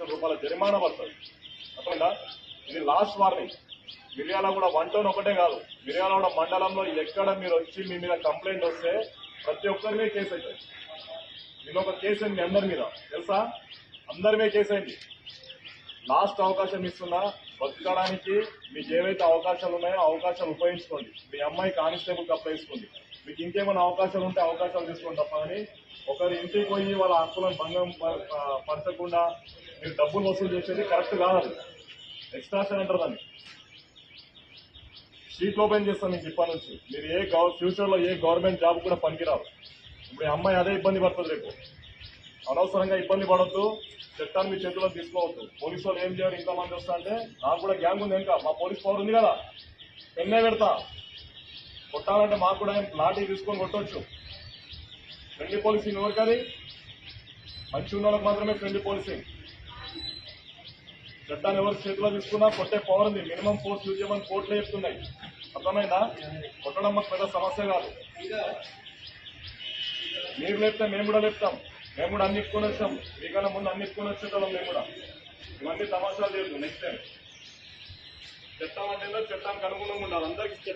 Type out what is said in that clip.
లక్షల రూపాయల జరిమానా పడుతుంది. తప్పకుండా ఇది లాస్ట్ వార్నింగ్. మిర్యాలగూడ 1 టౌన్ ఒకటే కాదు, మిర్యాలగూడ మండలంలో ఎక్కడ మీరు వచ్చి మీ మీద కంప్లైంట్ వస్తే ప్రతి ఒక్కరి మీద కేసు అవుతుంది. నేను ఒక కేసు అయింది అందరి మీద తెలుసా, అందరి మీద కేసు అయింది. లాస్ట్ అవకాశం ఇస్తున్నా, బతకడానికి మీకు ఏవైతే అవకాశాలు ఉన్నాయో అవకాశాలు ఉపయోగించుకోండి. మీ అమ్మాయి కానిస్టేబుల్కి అప్లై చేసుకోండి. మీకు ఇంకేమైనా అవకాశాలు ఉంటే అవకాశాలు తీసుకోండి తప్ప అని ఒకరి ఇంటికి పోయి వాళ్ళ హక్కులను భంగం పరచకుండా మీరు డబ్బులు వసూలు చేసేది కరెక్ట్ కాదు. ఎక్స్ట్రాషన్ అంటారు దాన్ని. షీట్ ఓపెన్ చేస్తాం మీకు ఇప్పటి నుంచి. మీరు ఫ్యూచర్ లో ఏ గవర్నమెంట్ జాబ్ కూడా పనికిరారు. ఇప్పుడు అమ్మాయి అదే ఇబ్బంది పడుతుంది. రేపు అనవసరంగా ఇబ్బంది పడద్దు, చట్టాన్ని మీ చేతిలో తీసుకోవద్దు. పోలీసు వాళ్ళు ఏం చేయాలి, ఇంతమంది వస్తా అంటే నాకు కూడా గ్యాంగ్ ఉంది, ఇంకా మా పోలీస్ పవర్ ఉంది కదా, పెన్నే పెడతా. కొట్టాలంటే మాకు కూడా లాఠీ తీసుకొని కొట్టవచ్చు. ఫ్రెండ్లీ పోలీసింగ్ ఎవరికి అది? మంచి ఉన్న వాళ్ళకి మాత్రమే ఫ్రెండ్లీ పోలీసింగ్. చట్టాన్ని ఎవరి చేతిలో తీసుకున్నా కొట్టే పవర్ ఉంది. మినిమం ఫోర్స్ యూజ్ చేయమని కోర్టులో చెప్తున్నాయి. అర్థమైందా? కొట్టడం మాకు పెద్ద సమస్య కాదు. మీరు లేపితే మేము కూడా లేపుతాం. మేము కూడా అన్ని ఇప్పుకొని వచ్చాం. మీకన్నా ముందు అన్ని ఇప్పుకొని వచ్చేటోళ్ళం మేము కూడా. ఇవన్నీ తమాషాలు చేయదు. నెక్స్ట్ టైం చట్టం అంటే చట్టానికి అనుగుణంగా ఉండాలి అందరికీ.